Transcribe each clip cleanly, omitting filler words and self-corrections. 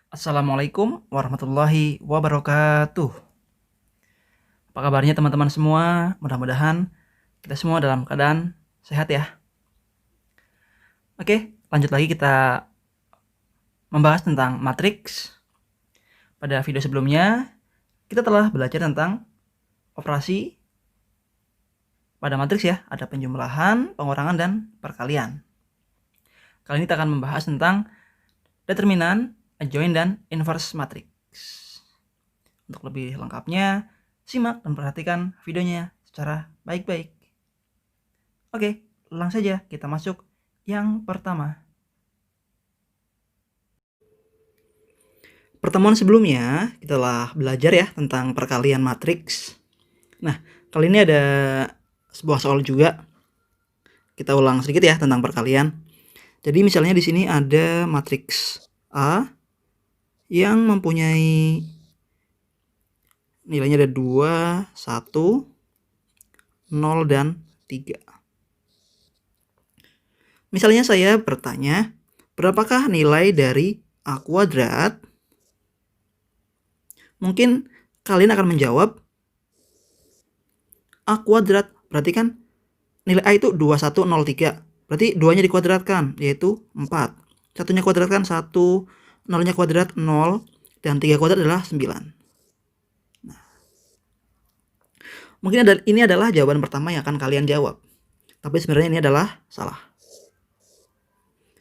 Assalamualaikum warahmatullahi wabarakatuh. Apa kabarnya teman-teman semua? Mudah-mudahan kita semua dalam keadaan sehat ya. Oke, lanjut lagi kita membahas tentang matriks. Pada video sebelumnya, kita telah belajar tentang operasi pada matriks ya. Ada penjumlahan, pengurangan, dan perkalian. Kali ini kita akan membahas tentang determinan, adjoint, dan inverse matriks. Untuk lebih lengkapnya, simak dan perhatikan videonya secara baik-baik. Oke, langsung saja kita masuk yang pertama. Pertemuan sebelumnya kita telah belajar ya tentang perkalian matriks. Nah, kali ini ada sebuah soal juga. Kita ulang sedikit ya tentang perkalian. Jadi misalnya di sini ada matriks A yang mempunyai nilainya ada 2, 1, 0, dan 3. Misalnya saya bertanya, berapakah nilai dari A kuadrat? Mungkin kalian akan menjawab A kuadrat, berarti kan nilai A itu 2103. Berarti 2-nya dikuadratkan, yaitu 4. 1-nya kuadratkan 1, 0-nya kuadrat 0, dan 3 kuadrat adalah 9. Nah, mungkin ini adalah jawaban pertama yang akan kalian jawab. Tapi sebenarnya ini adalah salah.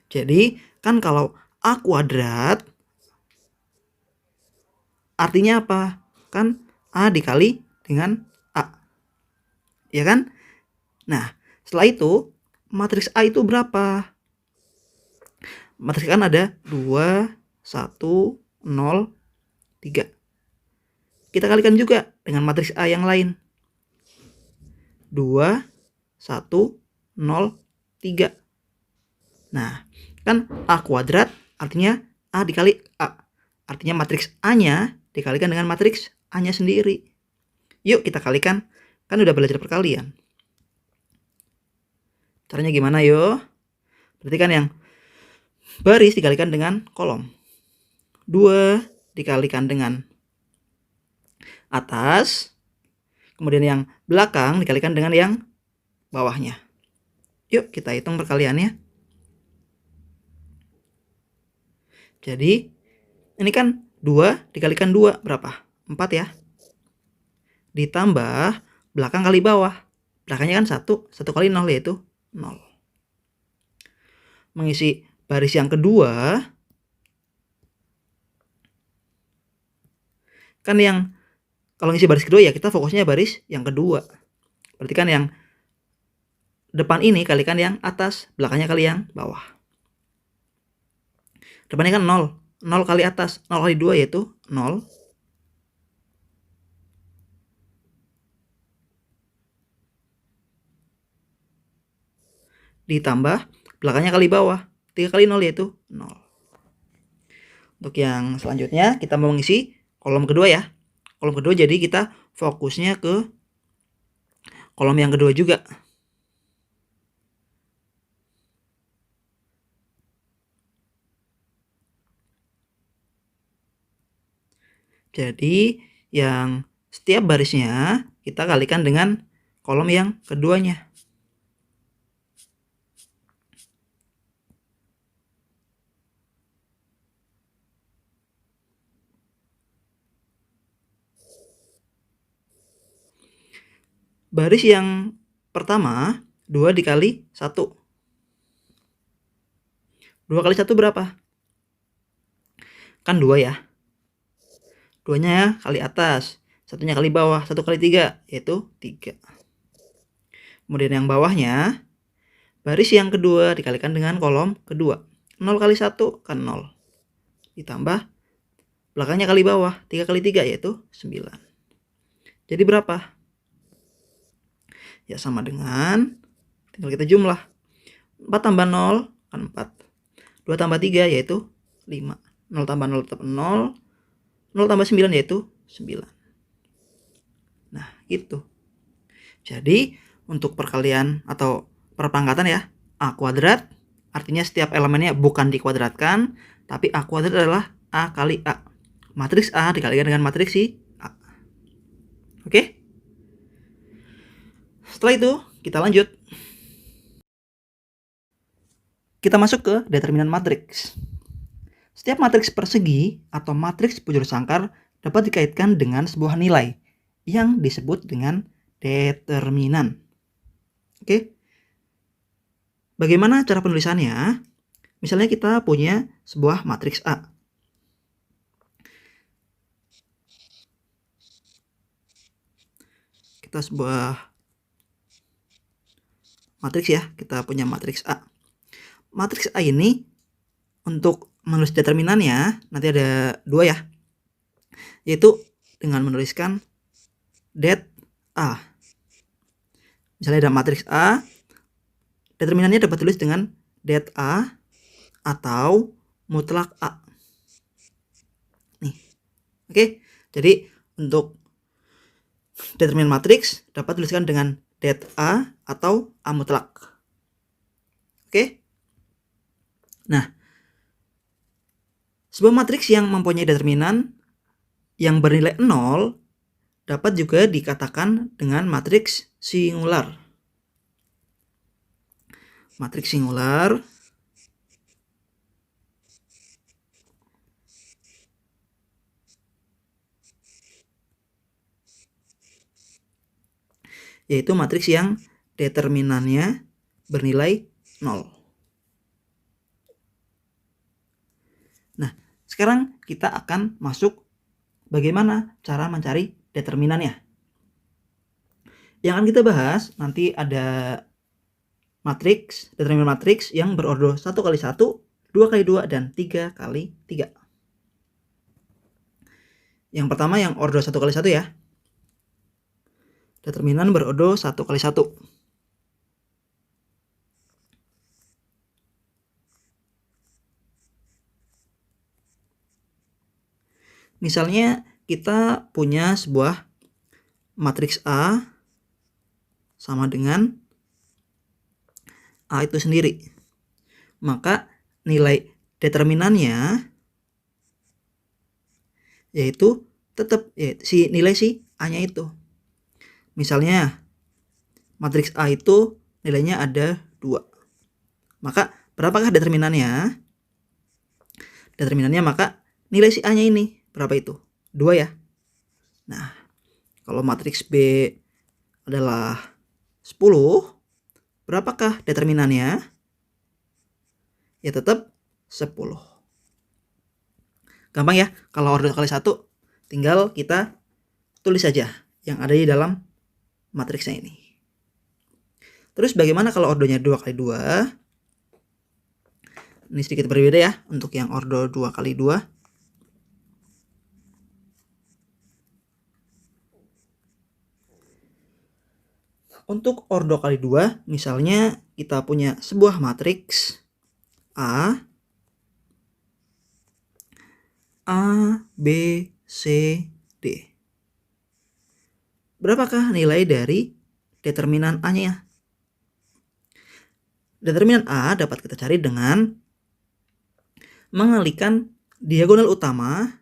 Jadi, kan kalau A kuadrat artinya apa? Kan A dikali dengan A. Ya kan? Nah, setelah itu matriks A itu berapa? Matriks kan ada 2, 1, 0, 3. Kita kalikan juga dengan matriks A yang lain. 2, 1, 0, 3. Nah, kan A kuadrat artinya A dikali A. Artinya matriks A-nya dikalikan dengan matriks A-nya sendiri. Yuk kita kalikan. Kan udah belajar perkalian. Caranya gimana yuk? Berarti kan yang baris dikalikan dengan kolom. 2 dikalikan dengan atas. Kemudian yang belakang dikalikan dengan yang bawahnya. Yuk kita hitung perkaliannya. Jadi ini kan 2 dikalikan 2 berapa? 4 ya. Ditambah belakang kali bawah. Belakangnya kan 1 kali 0 yaitu 0. Mengisi baris yang kedua. Kan yang kalau ngisi baris kedua ya kita fokusnya baris yang kedua. Berarti kan yang depan ini kalikan yang atas, belakangnya kali yang bawah. Depannya kan 0. 0 kali atas, 0 kali 2 yaitu 0. Ditambah belakangnya kali bawah, 3 kali 0 yaitu 0. Untuk yang selanjutnya kita mau mengisi kolom kedua ya. Kolom kedua jadi kita fokusnya ke kolom yang kedua juga. Jadi yang setiap barisnya kita kalikan dengan kolom yang keduanya. Baris yang pertama 2 dikali 1. 2 kali 1 berapa? Kan 2 ya. 2-nya kali atas, 1-nya kali bawah, 1 kali 3 yaitu 3. Kemudian yang bawahnya baris yang kedua dikalikan dengan kolom kedua. 0 kali 1 kan 0. Ditambah belakangnya kali bawah, 3 kali 3 yaitu 9. Jadi berapa? Ya sama dengan, tinggal kita jumlah. 4 tambah 0 kan 4. 2 tambah 3 yaitu 5. 0 tambah 0 tetap 0. 0 tambah 9 yaitu 9. Nah gitu. Jadi untuk perkalian atau perpangkatan ya, A kuadrat artinya setiap elemennya bukan dikuadratkan, tapi A kuadrat adalah A kali A. Matriks A dikalikan dengan matriks si A. Oke? Setelah itu, kita lanjut. Kita masuk ke determinan matriks. Setiap matriks persegi atau matriks bujur sangkar dapat dikaitkan dengan sebuah nilai yang disebut dengan determinan. Oke? Bagaimana cara penulisannya? Misalnya kita punya sebuah matriks A. Kita sebuah matriks ya, kita punya matriks A. Matriks A ini untuk menulis determinannya nanti ada dua ya, yaitu dengan menuliskan det A. Misalnya ada matriks A, determinannya dapat tulis dengan det A atau mutlak A. Nih, oke. Jadi untuk determinan matriks dapat tuliskan dengan det A atau A mutlak. Oke. Nah, sebuah matriks yang mempunyai determinan yang bernilai 0 dapat juga dikatakan dengan matriks singular. Matriks singular yaitu matriks yang determinannya bernilai 0. Nah, sekarang kita akan masuk bagaimana cara mencari determinannya. Yang akan kita bahas nanti ada matriks, determinan matriks yang berordo 1 kali 1, 2 kali 2, dan 3 kali 3. Yang pertama yang ordo 1 kali 1 ya. Determinan berordo 1 kali 1. Misalnya kita punya sebuah matriks A sama dengan A itu sendiri. Maka nilai determinannya yaitu tetap nilai si A-nya itu. Misalnya matriks A itu nilainya ada 2. Maka berapakah determinannya? Determinannya maka nilai si A-nya ini berapa itu? 2 ya. Nah, kalau matriks B adalah 10, berapakah determinannya? Ya tetap 10. Gampang ya, kalau ordo kali 1 tinggal kita tulis saja yang ada di dalam matriksnya ini. Terus bagaimana kalau ordonya 2 kali 2? Ini sedikit berbeda ya untuk yang ordo 2 kali 2. Untuk ordo kali 2, misalnya kita punya sebuah matriks A, B, C, D. Berapakah nilai dari determinan A-nya? Determinan A dapat kita cari dengan mengalihkan diagonal utama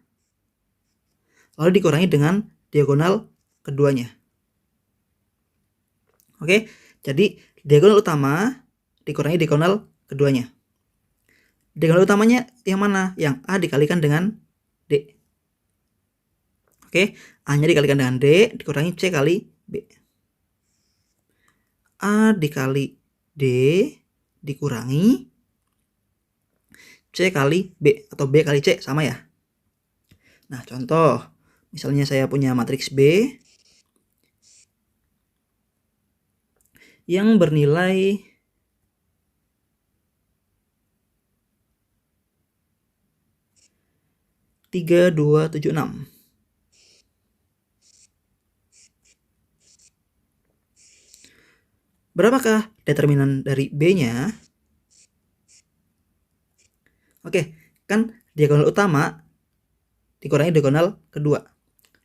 lalu dikurangi dengan diagonal keduanya. Oke, jadi diagonal utama dikurangi diagonal keduanya. Diagonal utamanya yang mana? Yang A dikalikan dengan D. Oke, A-nya dikalikan dengan D dikurangi C kali B. A dikali D dikurangi C kali B atau B kali C sama ya. Nah, contoh misalnya saya punya matriks B yang bernilai 3, 2, 7, 6. Berapakah determinan dari B-nya? Oke, kan diagonal utama dikurangi diagonal kedua.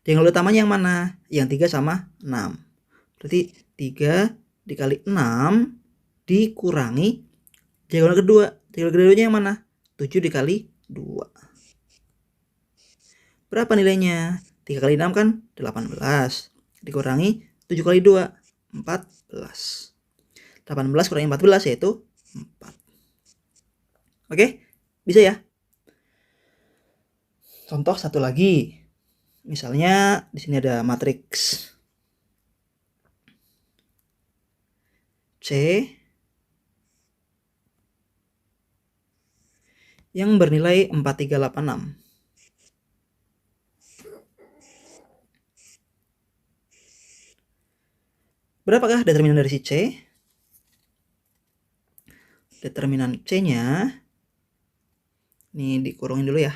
Diagonal utamanya yang mana? Yang 3 sama 6. Berarti 3 dikali 6 dikurangi diagonal kedua. Diagonal keduanya yang mana? 7 dikali 2. Berapa nilainya? 3 kali 6 kan 18. Dikurangi 7 kali 2, 14. 18 kurangi 14 yaitu 4. Oke, bisa ya? Contoh satu lagi. Misalnya di sini ada matriks C yang bernilai 4386. Berapakah determinan dari si C? Determinan C-nya ini dikurungin dulu ya.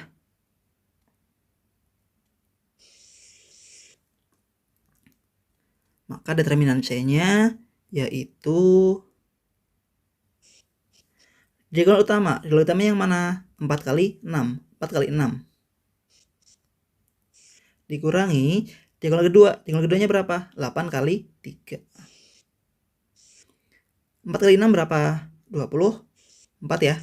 Maka determinan C-nya yaitu diagonal utama. Diagonal utama yang mana? 4 kali 6. 4 kali 6. Dikurangi diagonal kedua. Diagonal keduanya berapa? 8 kali 3. 4 kali 6 berapa? 24 ya.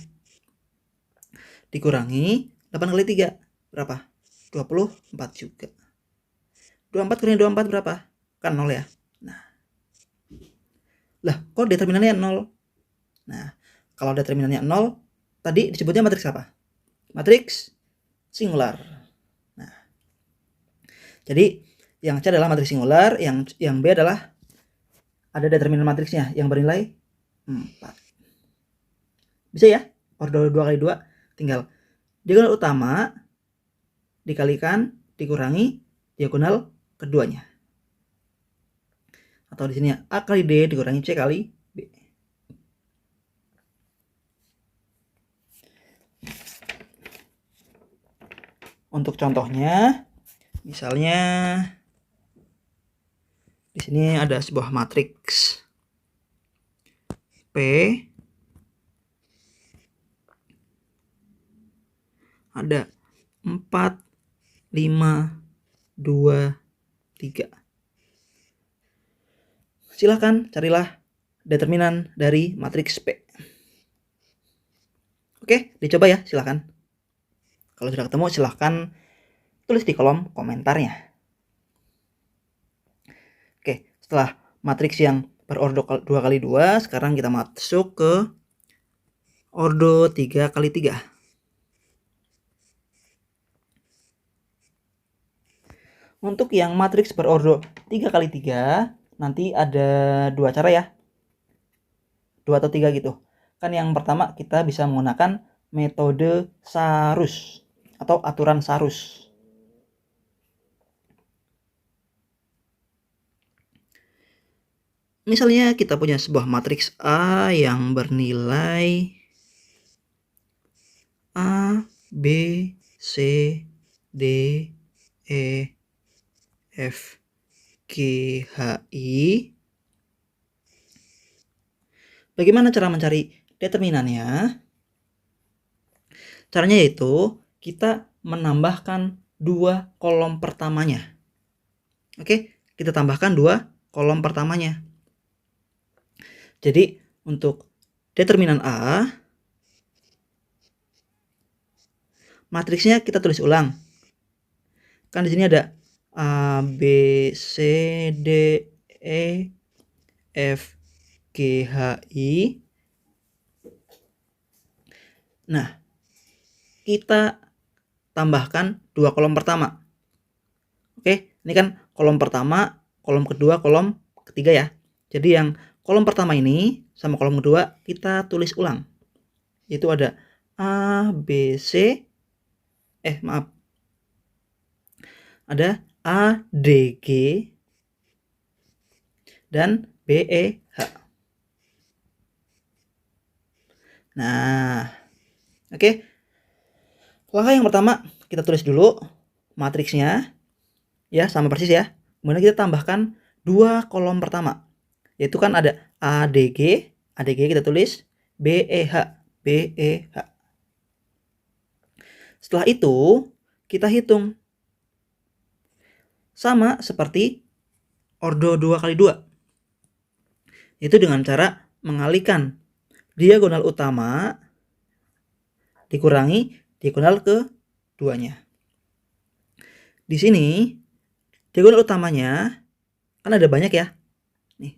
Dikurangi 8 kali 3 berapa? 24 juga. 24 kurangi 24 berapa? Kan 0 ya. Nah. Lah, kok determinannya 0? Nah, kalau determinannya 0, tadi disebutnya matriks apa? Matriks singular. Nah. Jadi, yang C adalah matriks singular, yang B adalah ada determinan matriksnya yang bernilai 4. Bisa ya? Order 2 kali 2 tinggal diagonal utama dikalikan dikurangi diagonal keduanya. Atau di sini A kali D dikurangi C kali B. Untuk contohnya, misalnya di sini ada sebuah matriks P ada 4, 5, 2, 3. Silahkan carilah determinan dari matriks P. Oke, dicoba ya, silahkan. Kalau sudah ketemu, silahkan tulis di kolom komentarnya. Oke, setelah matriks yang berordo 2 kali 2, sekarang kita masuk ke ordo 3 kali 3. Untuk yang matriks berordo 3 kali 3, nanti ada 2 cara ya. 2 atau 3 gitu. Kan yang pertama kita bisa menggunakan metode Sarus atau aturan Sarus. Misalnya kita punya sebuah matriks A yang bernilai A, B, C, D, E, F, G, H, I. Bagaimana cara mencari determinannya? Caranya yaitu kita menambahkan 2 kolom pertamanya. Oke, kita tambahkan 2 kolom pertamanya. Jadi untuk determinan A, matriksnya kita tulis ulang. Kan di sini ada A, B, C, D, E, F, G, H, I. Nah, kita tambahkan 2 kolom pertama. Oke, ini kan kolom pertama, kolom kedua, kolom ketiga ya. Jadi yang kolom pertama ini sama kolom kedua kita tulis ulang. Yaitu ada A, B, C. Ada A, D, G. Dan B, E, H. Nah, oke. Langkah yang pertama kita tulis dulu matriksnya ya, sama persis ya. Kemudian kita tambahkan 2 kolom pertama. Yaitu kan ada ADG kita tulis BEH. Setelah itu kita hitung. Sama seperti ordo 2 kali 2. Itu dengan cara mengalihkan diagonal utama dikurangi diagonal keduanya. Di sini diagonal utamanya kan ada banyak ya. Nih.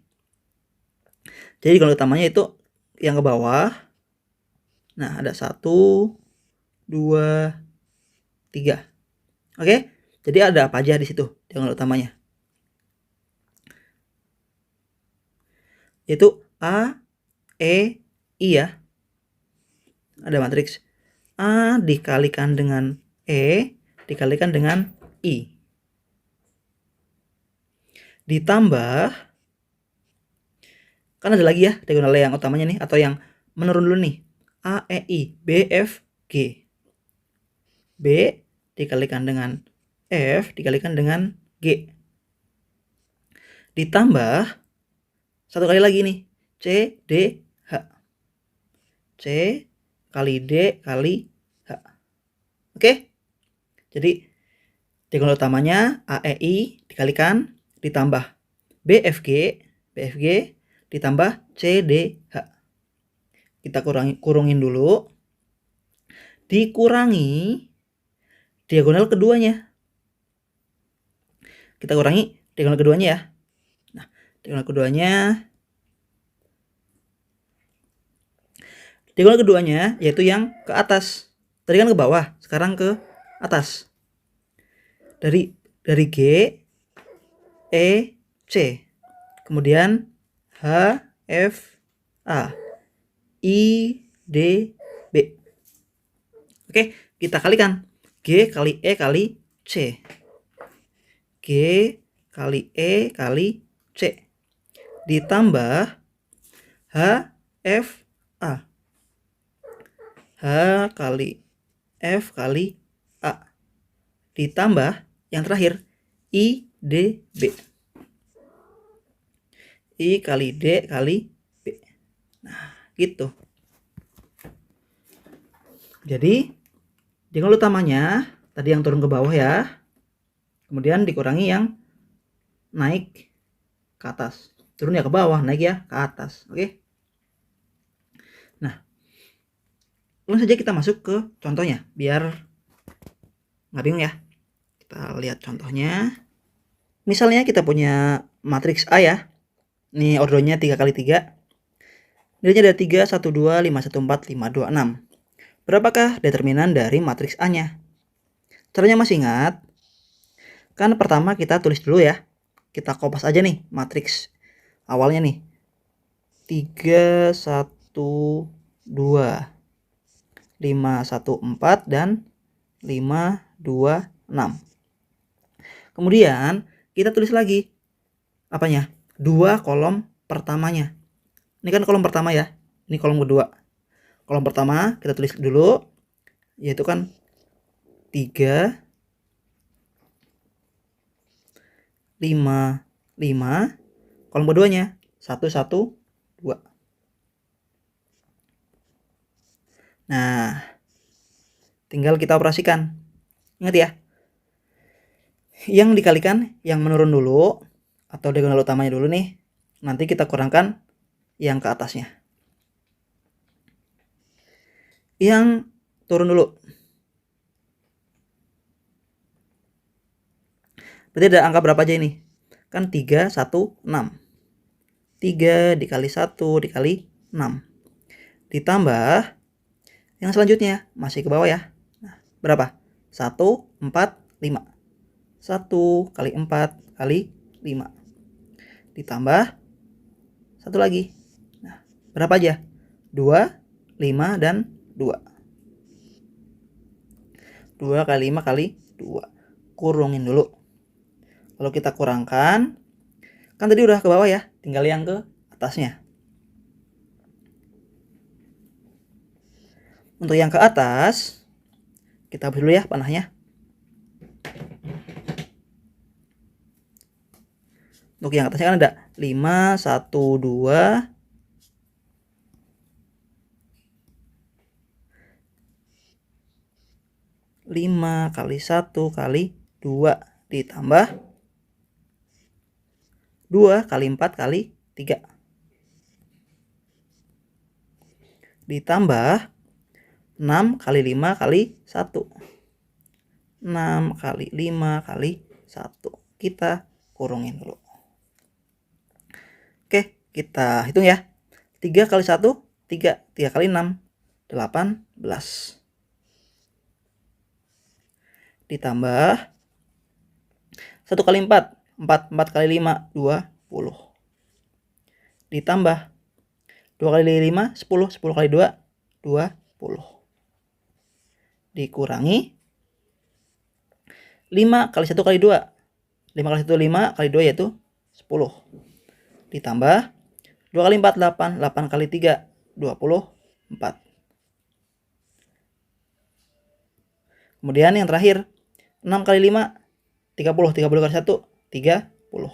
Jadi diagonal utamanya itu yang ke bawah. Nah, ada 1, 2, 3. Oke? Jadi ada apa aja di situ diagonal utamanya? Yaitu A, E, I ya. Ada matriks A dikalikan dengan E dikalikan dengan I. Ditambah, kan ada lagi ya diagonal yang utamanya nih, atau yang menurun dulu nih. A, E, I, B, F, G. B dikalikan dengan F dikalikan dengan G. Ditambah, satu kali lagi nih. C, D, H. C kali D kali H. Oke? Jadi diagonal utamanya A, E, I dikalikan ditambah B, F, G ditambah C, D, H. Kita kurungin dulu. Dikurangi diagonal keduanya. Kita kurangi diagonal keduanya ya. Nah, diagonal keduanya yaitu yang ke atas. Tadi kan ke bawah, sekarang ke atas. Dari G, E, C. Kemudian H, F, A, I, D, B. Oke, kita kalikan. G kali E kali C. G kali E kali C. Ditambah H, F, A. H kali F kali A. Ditambah yang terakhir I, D, B. I kali D kali B. Nah, gitu. Jadi diagonal utamanya tadi yang turun ke bawah ya. Kemudian dikurangi yang naik ke atas. Turun ya ke bawah, naik ya ke atas. Oke. Nah, langsung saja kita masuk ke contohnya biar nggak bingung ya. Kita lihat contohnya. Misalnya kita punya matriks A ya. Ini ordernya 3 kali 3. Nilainya ada 3, 1, 2, 5, 1, 4, 5, 2, 6. Berapakah determinan dari matriks A-nya? Caranya masih ingat? Kan pertama kita tulis dulu ya. Kita kopas aja nih matriks awalnya nih. 3, 1, 2, 5, 1, 4, dan 5, 2, 6. Kemudian kita tulis lagi apanya? 2 kolom pertamanya. Ini kan kolom pertama ya. Ini kolom kedua. Kolom pertama kita tulis dulu, yaitu kan 3, 5, 5. Kolom keduanya 1, 1, 2. Nah, tinggal kita operasikan. Ingat ya. Yang dikalikan yang menurun dulu, atau diagonal utamanya dulu nih. Nanti kita kurangkan yang ke atasnya. Yang turun dulu. Berarti ada angka berapa aja ini? Kan 3, 1, 6. 3 dikali 1 dikali 6. Ditambah yang selanjutnya masih ke bawah ya. Nah, berapa? 1, 4, 5. 1 kali 4 kali 5. Ditambah satu lagi. Nah, berapa aja? 2, 5, dan 2. 2 kali 5 kali 2. Kurungin dulu. Kalau kita kurangkan, kan tadi udah ke bawah ya, tinggal yang ke atasnya. Untuk yang ke atas, kita hapus dulu ya panahnya. Untuk yang atasnya kan ada 5, 1, 2, 5 kali 1 kali 2 ditambah 2 kali 4 kali 3 ditambah 6 kali 5 kali 1. 6 kali 5 kali 1. Kita kurungin dulu. Oke, kita hitung ya. 3 kali 1, 3. 3 kali 6, 18. Ditambah 1 kali 4, 4. 4 kali 5, 20. Ditambah 2 kali 5, 10. 10 kali 2, 20. Dikurangi 5 kali 1 kali 2. 5 kali 1, 5 kali 2 yaitu 10. Ditambah 2 kali 4, 8. 8 kali 3, 24. Kemudian yang terakhir 6 kali 5, 30. 30 kali 1, 30.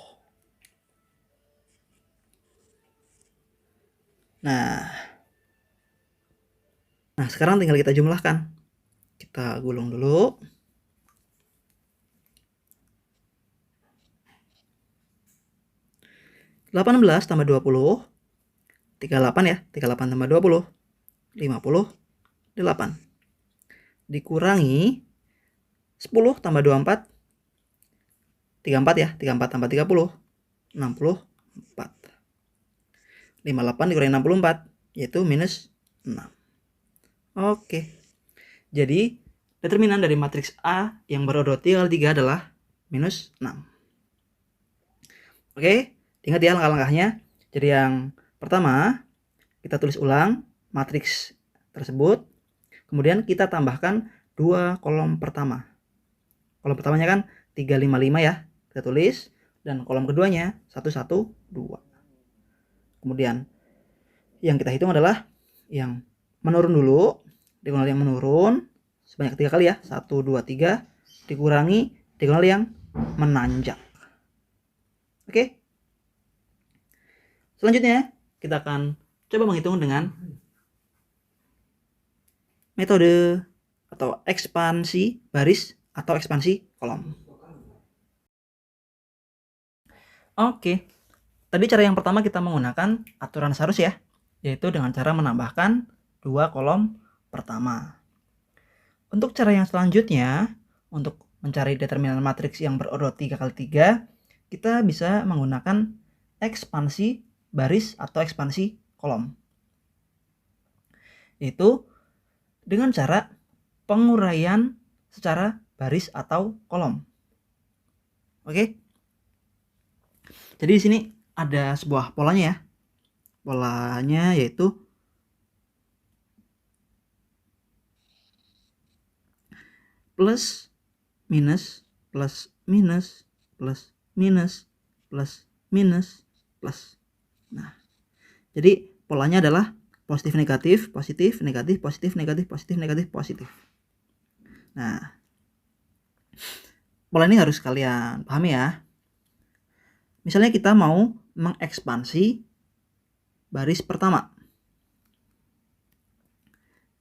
Nah, sekarang tinggal kita jumlahkan. Kita gulung dulu. Delapan belas tambah 20, 38 ya. 38 tambah 20, 58. Dikurangi 10 tambah 24, 34 ya. 34 tambah 30, 64. 58 dikurangi 64 yaitu minus 6. Oke. Jadi determinan dari matriks A yang berorot 3 kali 3 adalah minus 6. Oke, ingat ya langkah-langkahnya. Jadi yang pertama, kita tulis ulang matriks tersebut. Kemudian kita tambahkan 2 kolom pertama. Kolom pertamanya kan 3, 5, 5 ya. Kita tulis. Dan kolom keduanya 1, 1, 2. Kemudian yang kita hitung adalah yang menurun dulu. Diagonal yang menurun sebanyak 3 kali ya. 1, 2, 3. Dikurangi diagonal yang menanjak. Oke. Selanjutnya kita akan coba menghitung dengan metode atau ekspansi baris atau ekspansi kolom. Oke. Tadi cara yang pertama kita menggunakan aturan Sarus ya, yaitu dengan cara menambahkan 2 kolom pertama. Untuk cara yang selanjutnya, untuk mencari determinan matriks yang berorot 3 kali 3, kita bisa menggunakan ekspansi baris atau ekspansi kolom. Yaitu dengan cara penguraian secara baris atau kolom. Oke. Jadi di sini ada sebuah polanya ya. Polanya yaitu plus minus plus minus plus minus plus minus plus. Nah, jadi polanya adalah positif negatif positif negatif positif negatif positif negatif positif. Nah, pola ini harus kalian pahami ya. Misalnya kita mau mengekspansi baris pertama.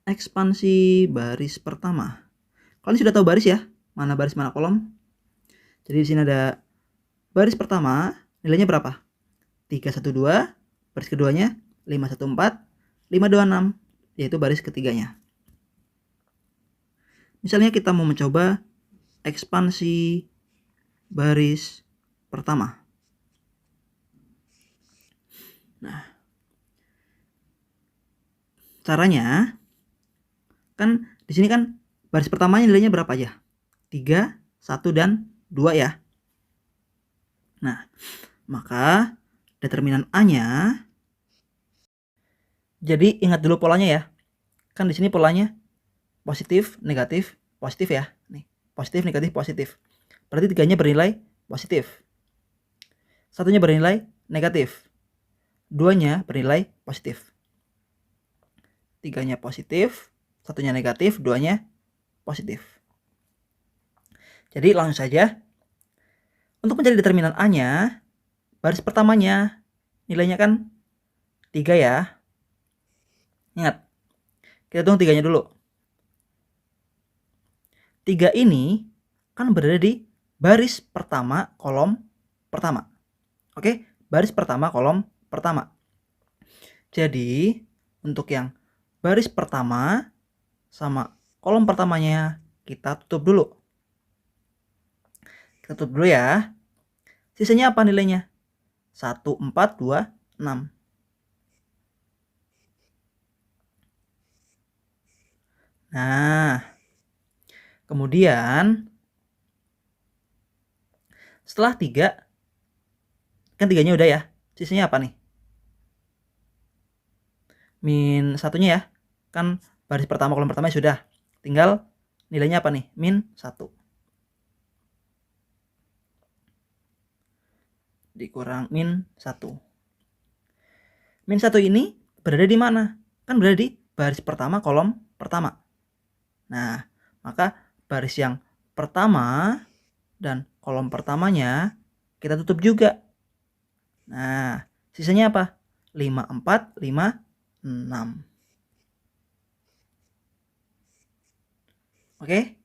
Ekspansi baris pertama. Kalian sudah tahu baris ya, mana baris mana kolom. Jadi di sini ada baris pertama, nilainya berapa? 312, baris keduanya 514, 526, yaitu baris ketiganya. Misalnya kita mau mencoba ekspansi baris pertama. Nah, caranya kan di sini kan baris pertamanya nilainya berapa aja? 3, 1 dan 2 ya. Nah, maka determinan A-nya, jadi ingat dulu polanya ya. Kan di sini polanya positif, negatif, positif ya. Nih, positif, negatif, positif. Berarti tiganya bernilai positif. Satunya bernilai negatif. Duanya bernilai positif. Tiganya positif, satunya negatif, duanya positif. Jadi langsung saja. Untuk mencari determinan A-nya, baris pertamanya nilainya kan 3 ya. Ingat, kita hitung 3-nya dulu. 3 ini kan berada di baris pertama kolom pertama. Oke, baris pertama kolom pertama. Jadi untuk yang baris pertama sama kolom pertamanya kita tutup dulu. Kita tutup dulu ya. Sisanya apa nilainya? 1, 4, 2, 6. Nah, kemudian setelah 3, kan 3-nya udah ya. Sisanya apa nih? Min satunya ya. Kan baris pertama kolom pertama sudah. Tinggal nilainya apa nih? Min 1. Dikurang min 1. Min 1 ini berada di mana? Kan berada di baris pertama kolom pertama. Nah, maka baris yang pertama dan kolom pertamanya kita tutup juga. Nah, sisanya apa? 5, 4, 5, 6. Oke?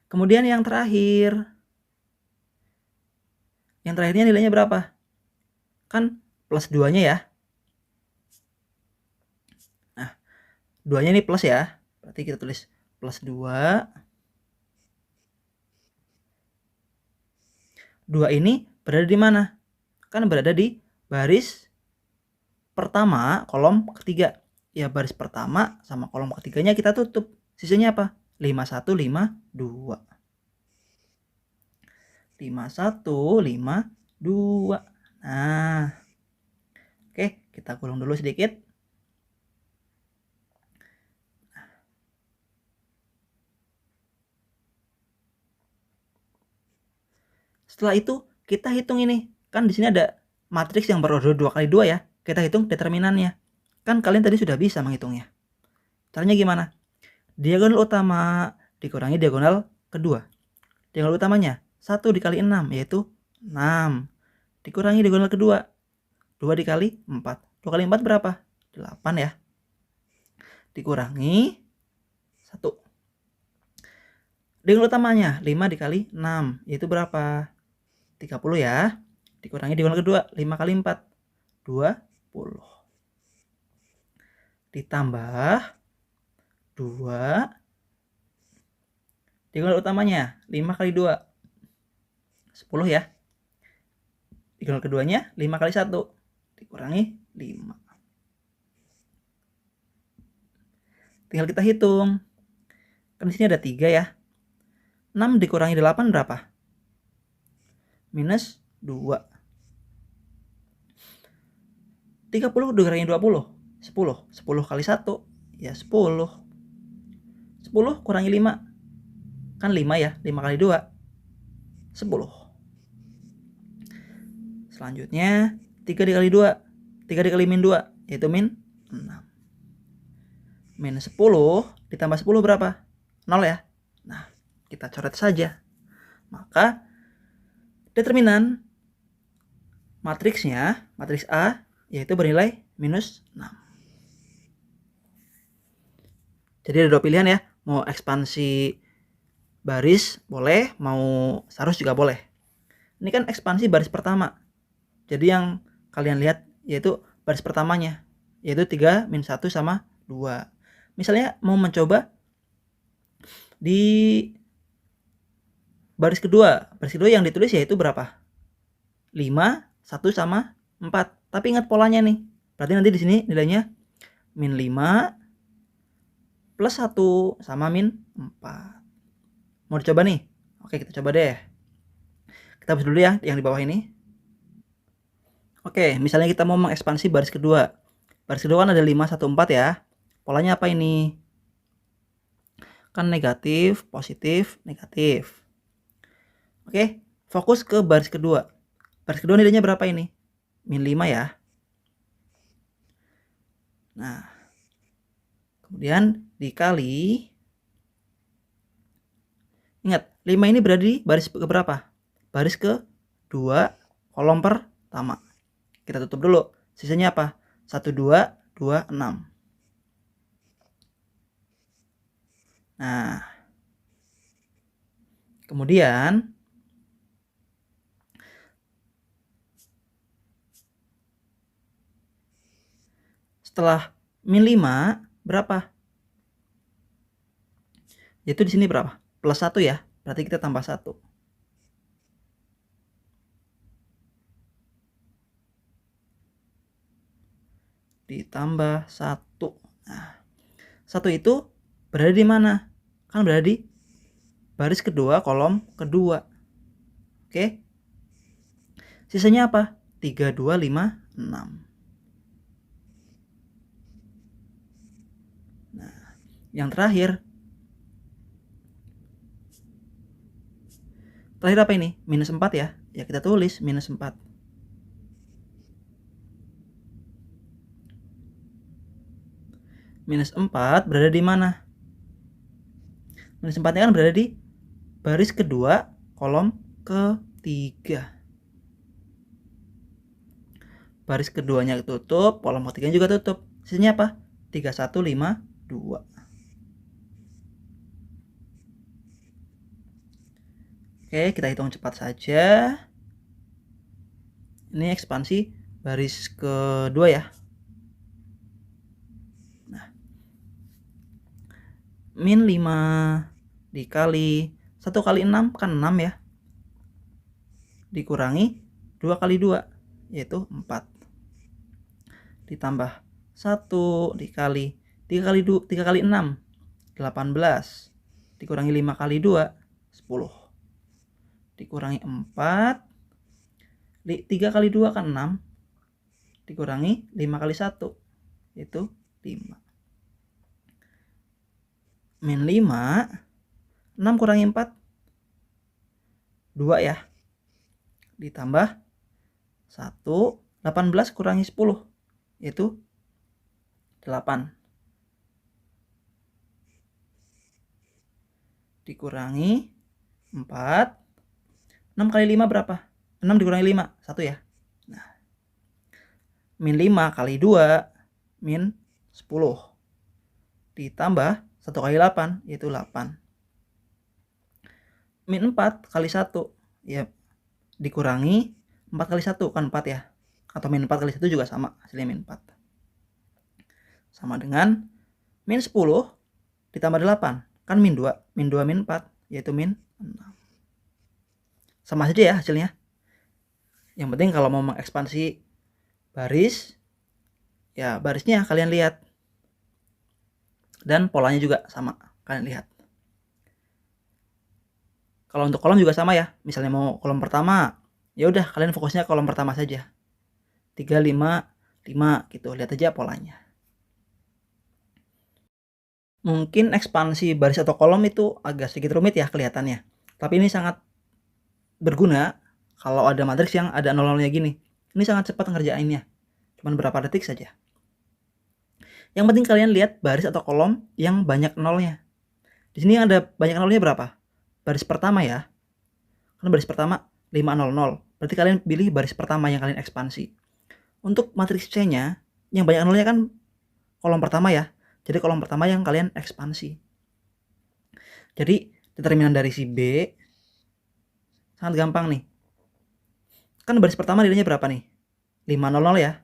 Kemudian yang terakhir. Yang terakhirnya nilainya berapa? Kan plus 2-nya ya. Nah, 2-nya ini plus ya. Berarti kita tulis plus 2. 2 ini berada di mana? Kan berada di baris pertama kolom ketiga. Ya baris pertama sama kolom ketiganya kita tutup. Sisanya apa? 51, 52. 51, 52. Nah, oke, kita gulung dulu sedikit. Setelah itu kita hitung ini. Kan di sini ada matriks yang berorder 2 kali 2 ya. Kita hitung determinannya. Kan kalian tadi sudah bisa menghitungnya. Caranya gimana? Diagonal utama dikurangi diagonal kedua. Diagonal utamanya 1 dikali 6 yaitu 6. Dikurangi diagonal kedua 2 dikali 4. 2 kali 4 berapa? 8 ya. Dikurangi 1. Diagonal utamanya 5 dikali 6 yaitu berapa? 30 ya. Dikurangi diagonal kedua 5 kali 4 20. Ditambah 2. Diagonal utamanya 5 kali 2 10 ya. Diagonal keduanya 5 kali 1 dikurangi 5. Tinggal kita hitung. Kan di sini ada 3 ya. 6 dikurangi 8 berapa? Minus 2. 30 dikurangi 20. 10. 10 kali 1. Ya 10. 10 kurangi 5. Kan 5 ya. 5 kali 2. 10. Selanjutnya 3 dikali 2. 3 dikali min 2. Yaitu min 6. Min 10 ditambah 10 berapa? 0 ya. Nah, kita coret saja. Maka determinan matriksnya, matriks A, yaitu bernilai minus 6. Jadi ada 2 pilihan ya. Mau ekspansi baris boleh, mau sarus juga boleh. Ini kan ekspansi baris pertama. Jadi yang kalian lihat yaitu baris pertamanya, yaitu 3 min 1 sama 2. Misalnya mau mencoba di baris kedua yang ditulis yaitu berapa? 5, 1 sama 4. Tapi ingat polanya nih. Berarti nanti di sini nilainya min 5 plus 1 sama min 4. Mau dicoba nih? Oke, kita coba deh. Kita hapus dulu ya yang di bawah ini. Oke, misalnya kita mau mengekspansi baris kedua. Baris kedua kan ada 5, 1, 4 ya. Polanya apa ini? Kan negatif, positif, negatif. Oke, fokus ke baris kedua. Baris kedua nilainya berapa ini? Min 5 ya. Nah, kemudian dikali. Ingat, 5 ini berada di baris ke berapa? Baris ke 2 kolom pertama. Kita tutup dulu. Sisanya apa? 1, 2, 2, 6. Nah, kemudian setelah min 5 berapa? Yaitu di sini berapa? Plus 1 ya. Berarti kita tambah 1. ditambah 1. Nah, 1 itu berada di mana? Kan berada di baris kedua, kolom kedua. Oke. Sisanya apa? 3, 2, 5, 6. Nah, yang terakhir apa ini? Minus 4 ya. Ya kita tulis minus 4. Minus 4 berada di mana? Minus 4-nya kan berada di baris kedua, kolom ketiga. Baris keduanya tutup, kolom ketiganya juga tutup. Sisanya apa? 3, 1, 5, 2. Oke, kita hitung cepat saja. Ini ekspansi baris kedua ya. Nah, min 5 dikali 1 kali 6 kan 6 ya. Dikurangi 2 kali 2 yaitu 4. Ditambah 1 dikali 3 kali 6 18. Dikurangi 5 kali 2 10. Dikurangi 4. 3 kali 2 kan 6. Dikurangi 5 kali 1 yaitu 5. Min 5. 6 kurangi 4 2 ya. Ditambah 1. 18 kurangi 10 yaitu 8. Dikurangi 4. 6 kali 5 berapa? 6 dikurangi 5 1 ya. Nah, min 5 kali 2 min 10. Ditambah 1 kali 8 yaitu 8. Min 4 kali 1 ya, dikurangi 4 kali 1 kan 4 ya. Atau min 4 kali 1 juga sama, hasilnya min 4. Sama dengan min 10 ditambah 8 kan min 2. Min 2 min 4 yaitu min 6. Sama saja ya hasilnya. Yang penting kalau mau mengekspansi baris, ya barisnya kalian lihat. Dan polanya juga sama, kalian lihat. Kalau untuk kolom juga sama ya. Misalnya mau kolom pertama, ya udah kalian fokusnya kolom pertama saja. 3, 5, 5 gitu. Lihat aja polanya. Mungkin ekspansi baris atau kolom itu agak sedikit rumit ya kelihatannya. Tapi ini sangat berguna kalau ada matriks yang ada nol-nolnya gini. Ini sangat cepat ngerjainnya. Cuman berapa detik saja. Yang penting kalian lihat baris atau kolom yang banyak nolnya. Di sini yang ada banyak nolnya berapa? Baris pertama ya. Kan baris pertama 500. Berarti kalian pilih baris pertama yang kalian ekspansi. Untuk matriks C-nya yang banyak nolnya kan kolom pertama ya. Jadi kolom pertama yang kalian ekspansi. Jadi determinan dari si B sangat gampang nih. Kan baris pertama nilainya berapa nih? 500 ya.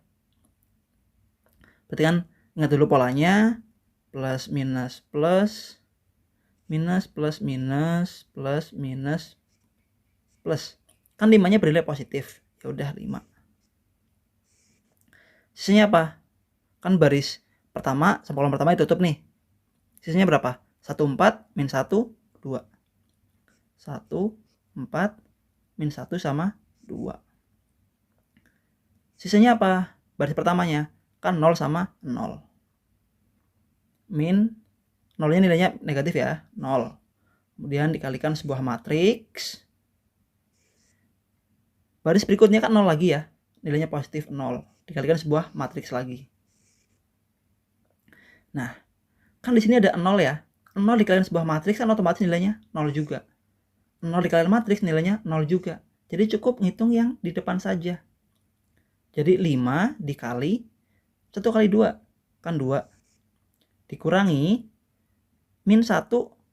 Berarti kan ingat dulu polanya. Plus minus plus. Minus plus minus plus minus plus. Kan 5-nya bernilai positif. Ya udah 5. Sisanya apa? Kan baris pertama sama kolom pertama ditutup nih. Sisanya berapa? 1, 4, min 1, 2. 1, 4, min 1 sama 2. Sisanya apa? Baris pertamanya. Kan 0 sama 0. Min 0-nya nilainya negatif ya. 0. Kemudian dikalikan sebuah matriks. Baris berikutnya kan 0 lagi ya. Nilainya positif 0. Dikalikan sebuah matriks lagi. Nah, kan di sini ada 0 ya. 0 dikalikan sebuah matriks kan otomatis nilainya 0 juga. 0 dikalikan matriks nilainya 0 juga. Jadi cukup ngitung yang di depan saja. Jadi 5 dikali 1 kali 2 kan 2. Dikurangi min 1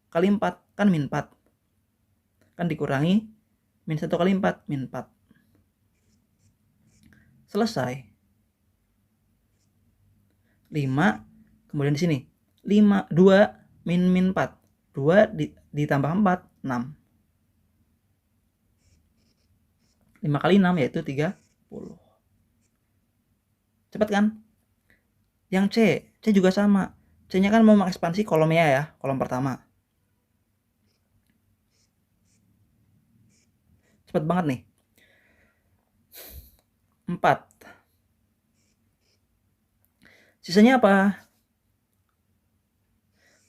kali 4 kan min 4. Kan dikurangi min 1 kali 4 min 4. Selesai. 5 kemudian di sini 5 2 min 4. 2 ditambah 4 6. 5 kali 6 yaitu 30. Cepat kan? Yang C juga sama. C-nya kan mau mengekspansi kolomnya ya, kolom pertama. Cepet banget nih. 4. Sisanya apa?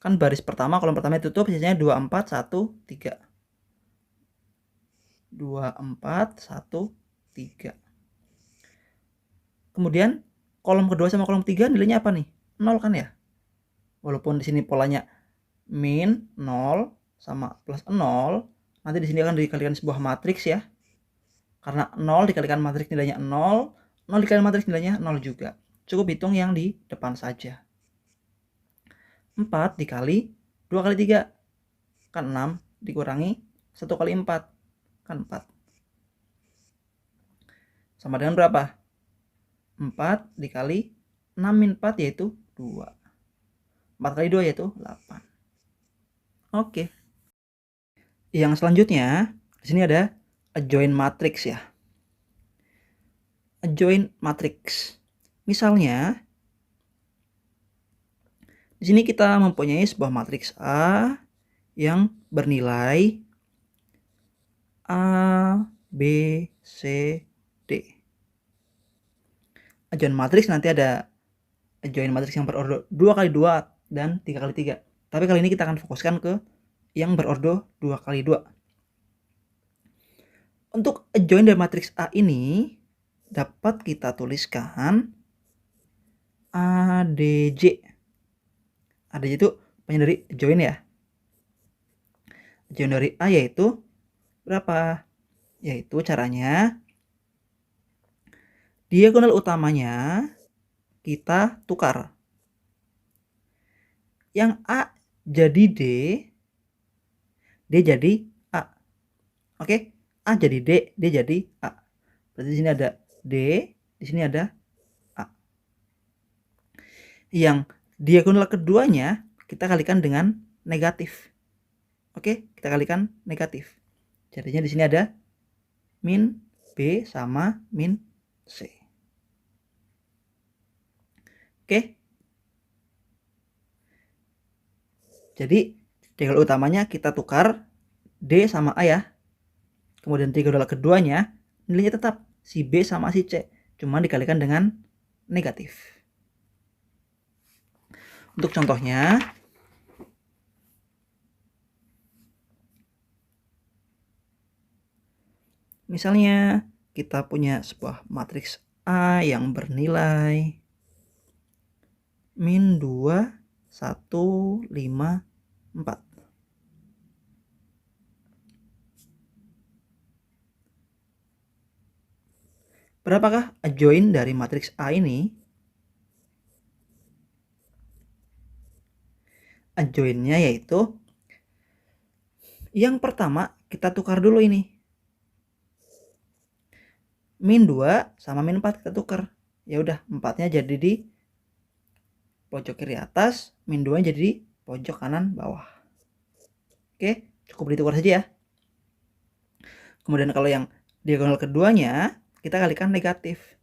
Kan baris pertama, kolom pertama ditutup, sisanya 2, 4, 1, 3. 2, 4, 1, 3. Kemudian kolom kedua sama kolom 3 nilainya apa nih? 0 kan ya? Walaupun di sini polanya min 0 sama plus 0, nanti di sini akan dikalikan sebuah matriks ya. Karena 0 dikalikan matriks nilainya 0, 0 dikalikan matriks nilainya 0 juga. Cukup hitung yang di depan saja. 4 dikali 2 kali 3 kan 6, dikurangi 1 kali 4 kan 4. Sama dengan berapa? 4 dikali 6 min 4 yaitu 2. 4 kali 2 yaitu 8. Oke. Yang selanjutnya, di sini ada adjoint matrix ya. Adjoint matrix. Misalnya, di sini kita mempunyai sebuah matriks A yang bernilai A, B, C, D. Adjoint matrix nanti ada adjoint matrix yang berordo 2 kali 2 dan 3 kali 3. Tapi kali ini kita akan fokuskan ke yang berordo 2 kali 2. Untuk adjoint dari matriks A ini dapat kita tuliskan ADJ. ADJ itu banyak dari adjoint ya. Adjoint dari A yaitu berapa? Yaitu caranya diagonal utamanya kita tukar. Yang A jadi D, D jadi A. Oke? A jadi D, D jadi A. Berarti di sini ada D, di sini ada A. Yang diagonal keduanya kita kalikan dengan negatif. Oke, kita kalikan negatif. Jadinya di sini ada min B sama min C. Oke. Jadi diagonal utamanya kita tukar D sama A ya. Kemudian diagonal keduanya nilainya tetap si B sama si C, cuma dikalikan dengan negatif. Untuk contohnya, misalnya kita punya sebuah matriks A yang bernilai min 2, 1, 5, 4. Berapakah adjoint dari matriks A ini? Adjointnya yaitu yang pertama kita tukar dulu ini. Min 2 sama min 4 kita tukar. Ya udah, 4-nya jadi di pojok kiri atas, min 2 jadi di pojok kanan bawah. Oke, cukup ditukar saja ya. Kemudian kalau yang diagonal keduanya kita kalikan negatif.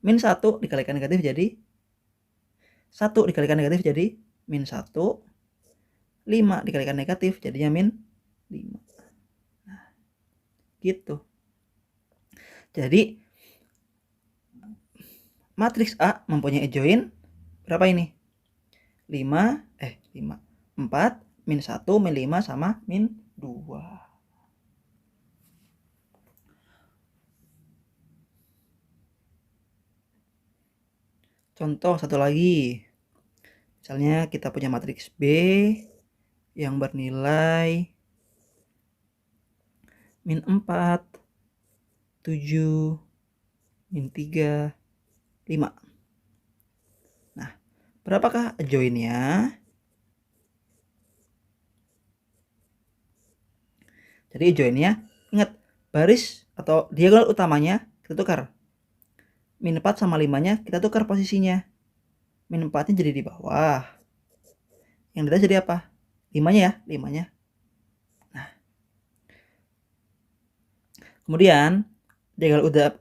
Min 1 dikalikan negatif jadi 1 dikalikan negatif jadi min 1. 5 dikalikan negatif jadinya min 5. Nah, gitu. Jadi matriks A mempunyai adjoint berapa ini? 4 min 1 min 5 sama min 2. Contoh satu lagi. Misalnya kita punya matriks B yang bernilai min 4, 7, min 3, 5. Nah, berapakah adjointnya? Jadi adjointnya, ingat, baris atau diagonal utamanya kita tukar. Min 4 sama 5-nya kita tukar posisinya. Min 4-nya jadi di bawah. Yang di atas jadi apa? 5-nya ya, 5-nya. Nah. Kemudian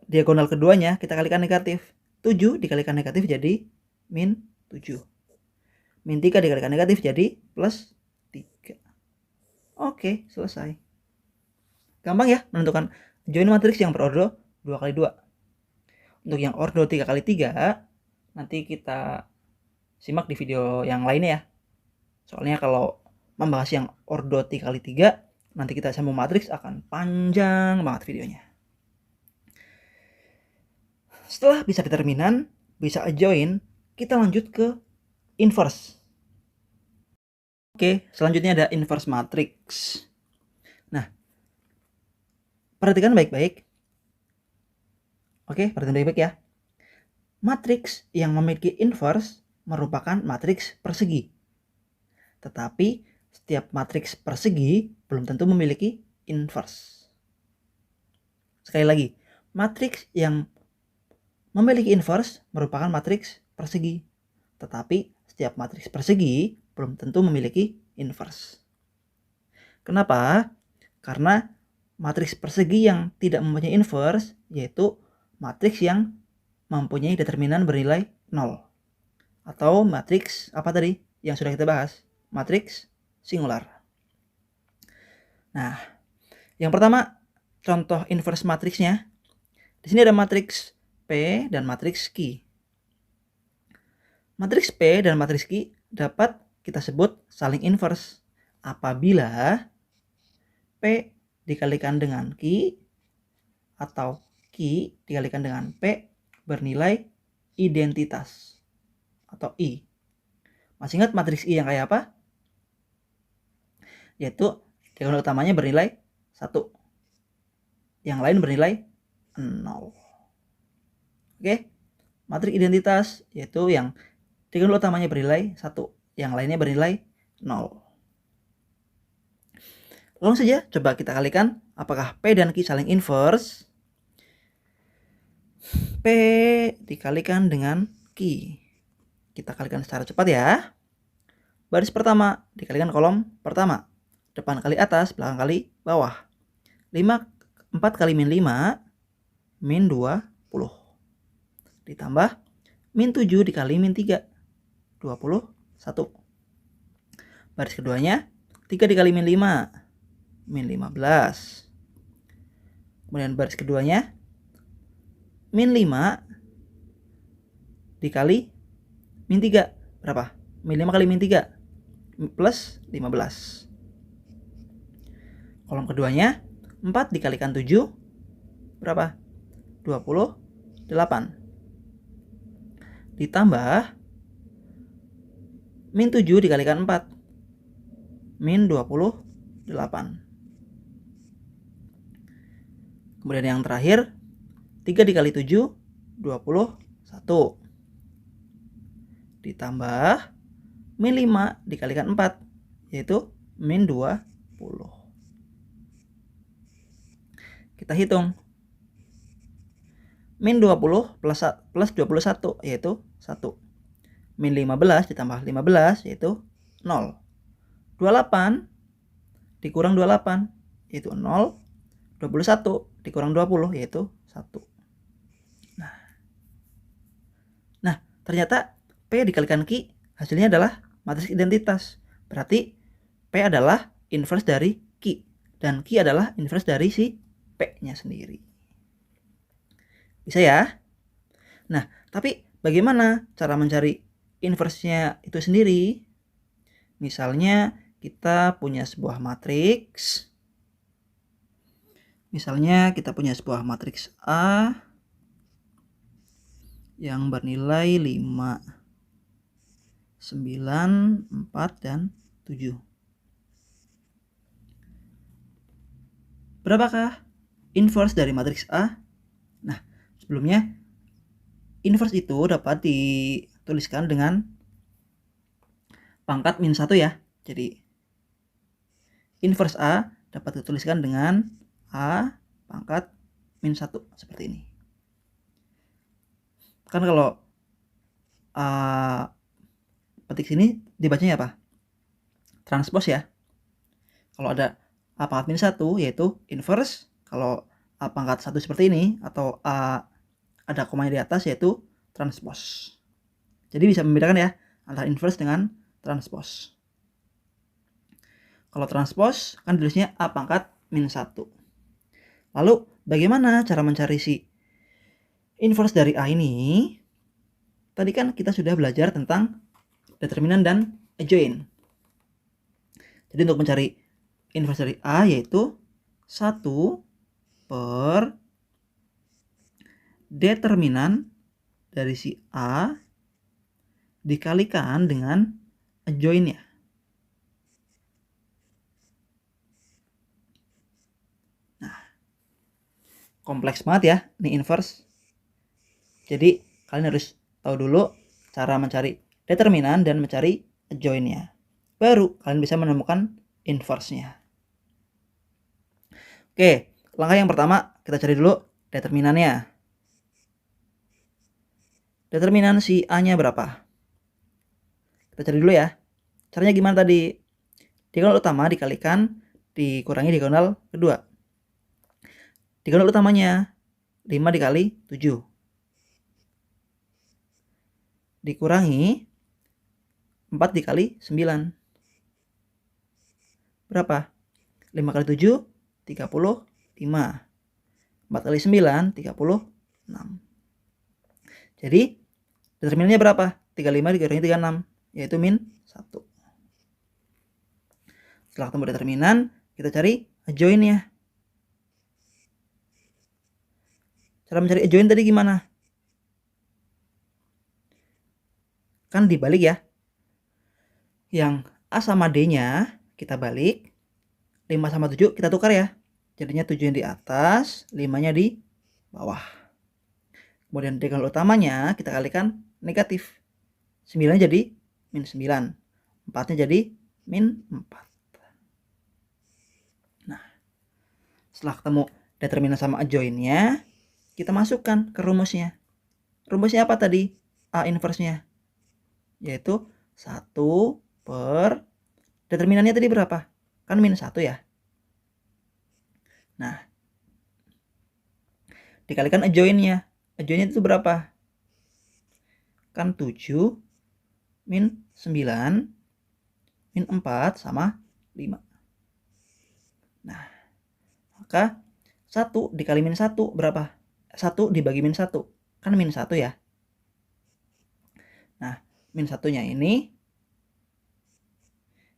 diagonal keduanya kita kalikan negatif. 7 dikalikan negatif jadi min 7. Min 3 dikalikan negatif jadi plus 3. Oke, selesai. Gampang ya menentukan join matriks yang berordo 2 kali 2. Untuk yang ordo 3 kali 3 nanti kita simak di video yang lainnya ya. Soalnya kalau membahas yang ordo 3 kali 3 nanti kita sambung matriks akan panjang banget videonya. Setelah bisa determinan, bisa adjoint, kita lanjut ke inverse. Oke, selanjutnya ada inverse matrix. Nah, perhatikan baik-baik. Oke, perhatikan baik-baik ya. Matriks yang memiliki inverse merupakan matriks persegi. Tetapi setiap matriks persegi belum tentu memiliki inverse. Sekali lagi, matriks yang memiliki inverse merupakan matriks persegi. Tetapi setiap matriks persegi belum tentu memiliki inverse. Kenapa? Karena matriks persegi yang tidak mempunyai inverse yaitu matriks yang mempunyai determinan bernilai 0. Atau matriks apa tadi yang sudah kita bahas? Matriks singular. Nah, yang pertama contoh inverse matriksnya. Di sini ada matriks P dan matriks Q. Matriks P dan matriks Q dapat kita sebut saling inverse apabila P dikalikan dengan Q atau Q dikalikan dengan P bernilai identitas atau I. Masih ingat matriks I yang kayak apa? Yaitu diagonal utamanya bernilai 1. Yang lain bernilai 0. Oke. Matriks identitas yaitu yang diagonal utamanya bernilai 1, yang lainnya bernilai 0. Langsung saja coba kita kalikan apakah P dan Q saling inverse. P dikalikan dengan Q. Kita kalikan secara cepat ya. Baris pertama dikalikan kolom pertama. Depan kali atas, belakang kali bawah. 4 kali min 5, min 20. Ditambah min 7 dikali min 3, 21. Baris keduanya 3 dikali min 5, min 15. Kemudian baris keduanya min 5 dikali min 3. Berapa? Min 5 kali min 3 plus 15. Kolom keduanya 4 dikalikan 7 berapa? 28. Ditambah min 7 dikalikan 4 min 28. Kemudian yang terakhir 3 dikali 7 21. Ditambah min 5 dikalikan 4 yaitu min 20. Kita hitung. Min 20 plus 21 yaitu 1. Min 15 ditambah 15 yaitu 0. 28 dikurang 28 yaitu 0. 21 dikurang 20 yaitu 1. Nah, ternyata P dikalikan Q hasilnya adalah matriks identitas. Berarti P adalah inverse dari Q dan Q adalah inverse dari si P-nya sendiri. Bisa ya? Nah, tapi bagaimana cara mencari inverse-nya itu sendiri? Misalnya kita punya sebuah matriks. Misalnya kita punya sebuah matriks A yang bernilai 5, 9, 4, dan 7. Berapakah inverse dari matriks A? Nah, sebelumnya inverse itu dapat dituliskan dengan pangkat min 1 ya. Jadi inverse A dapat dituliskan dengan A pangkat min 1 seperti ini. Kan kalau A petik sini dibacanya apa? Transpose ya. Kalau ada A pangkat min 1 yaitu inverse. Kalau A pangkat 1 seperti ini atau A ada komanya di atas yaitu transpose. Jadi bisa membedakan ya antara inverse dengan transpose. Kalau transpose kan tulisnya A pangkat min 1. Lalu bagaimana cara mencari si inverse dari A ini? Tadi kan kita sudah belajar tentang determinan dan adjoint. Jadi untuk mencari inverse dari A yaitu 1 per determinan dari si A dikalikan dengan adjoint-nya. Nah, kompleks banget ya ini inverse. Jadi kalian harus tahu dulu cara mencari determinan dan mencari adjoint-nya. Baru kalian bisa menemukan inverse-nya. Oke, langkah yang pertama kita cari dulu determinannya. Determinan si A-nya berapa? Kita cari dulu ya. Caranya gimana tadi? Diagonal utama dikalikan dikurangi diagonal kedua. Diagonal utamanya 5 dikali 7. Dikurangi 4 dikali 9. Berapa? 5 kali 7 35. 4 kali 9 36. Jadi determinannya berapa? 35 dikurangi 36 yaitu min 1. Setelah ketemu determinan, kita cari adjoint-nya. Cara mencari adjoint tadi gimana? Kan dibalik ya. Yang A sama D-nya kita balik. 5 sama 7 kita tukar ya. Jadinya 7 yang di atas, 5-nya di bawah. Kemudian diagonal utamanya kita kalikan negatif. 9 jadi min 9. 4-nya jadi min 4. Nah, setelah ketemu determinan sama adjoint-nya, kita masukkan ke rumusnya. Rumusnya apa tadi? A inverse-nya. Yaitu 1 per determinannya tadi berapa? Kan min 1 ya. Nah, dikalikan adjoint-nya. Adjoint-nya itu berapa? Kan 7 min 9 min 4 sama 5. Nah, maka 1 dikali min 1 berapa? 1 dibagi min 1. Kan min 1 ya. Nah, min 1-nya ini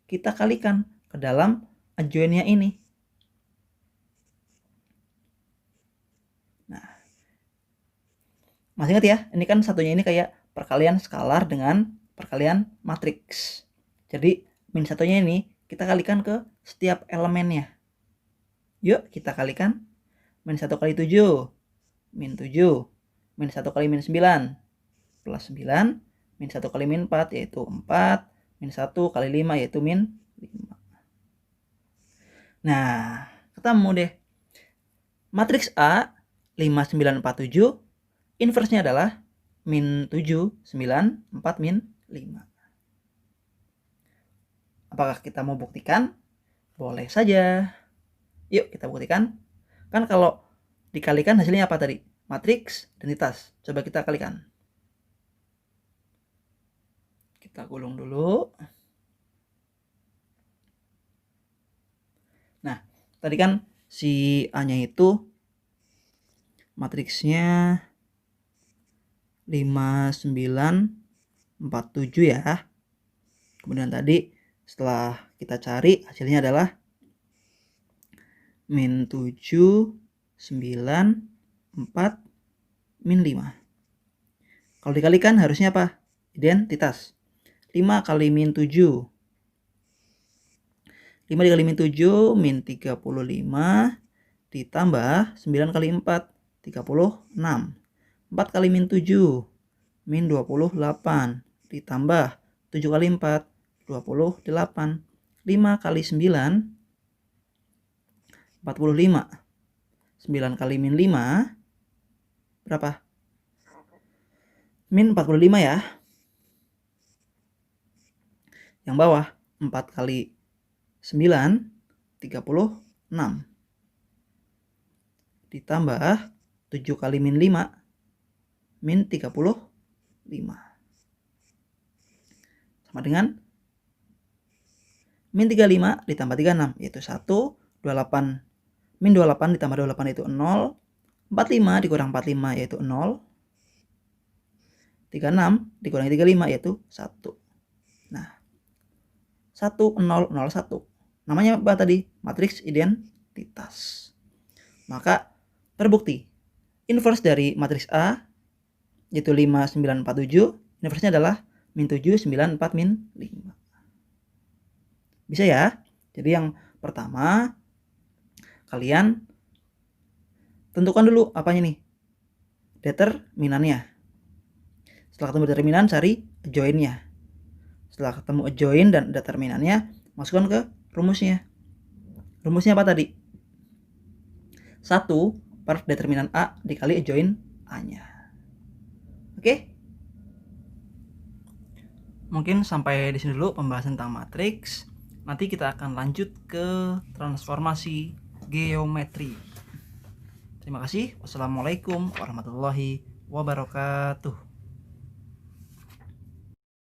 kita kalikan ke dalam adjoint-nya ini. Nah, masih ingat ya? Ini kan satunya ini kayak perkalian skalar dengan perkalian matriks. Jadi min 1-nya ini kita kalikan ke setiap elemennya. Yuk kita kalikan. Min 1 kali 7 min 7. Min 1 kali min 9 plus 9. Min 1 kali min 4 yaitu 4. Min 1 kali 5 yaitu min 5. Nah, ketemu deh. Matriks A 5, 9, 4, 7. Inverse-nya adalah min 7, 9, 4, min 5. Apakah kita mau buktikan? Boleh saja. Yuk kita buktikan. Kan kalau dikalikan hasilnya apa tadi? Matriks identitas. Coba kita kalikan. Kita gulung dulu. Nah, tadi kan si A-nya itu matriksnya 5, 9, 4, 7 ya. Kemudian tadi setelah kita cari hasilnya adalah min 7, 9, 4, min 5. Kalau dikalikan harusnya apa? Identitas. 5 kali min 7. 5 dikali min 7 min 35 ditambah 9 kali 4 36. 4 kali min 7 min 28 ditambah 7 kali 4 28. 5 kali 9 45. 9 kali min 5 berapa? Min 45 ya. Yang bawah 4 kali 9 36 ditambah 7 kali min 5 min 35. sama dengan min 35 ditambah 36 yaitu 1, 28 min 28 ditambah 28 itu 0, 45 dikurang 45 yaitu 0, 36 dikurangi 35 yaitu 1. Nah, 1, 0, 0, 1. Namanya apa tadi? Matriks identitas. Maka terbukti inverse dari matriks A yaitu 5, 9, 4, 7. Inverse-nya adalah min 7, 9, 4, min 5. Bisa ya? Jadi yang pertama kalian tentukan dulu apanya nih? Determinannya. Setelah ketemu determinan, cari adjoint-nya. Setelah ketemu adjoint dan determinannya, masukkan ke rumusnya. Rumusnya apa tadi? 1 per determinan A dikali adjoint A-nya. Oke? Mungkin sampai di sini dulu pembahasan tentang matriks. Nanti kita akan lanjut ke transformasi geometri. Terima kasih. Wassalamualaikum warahmatullahi wabarakatuh.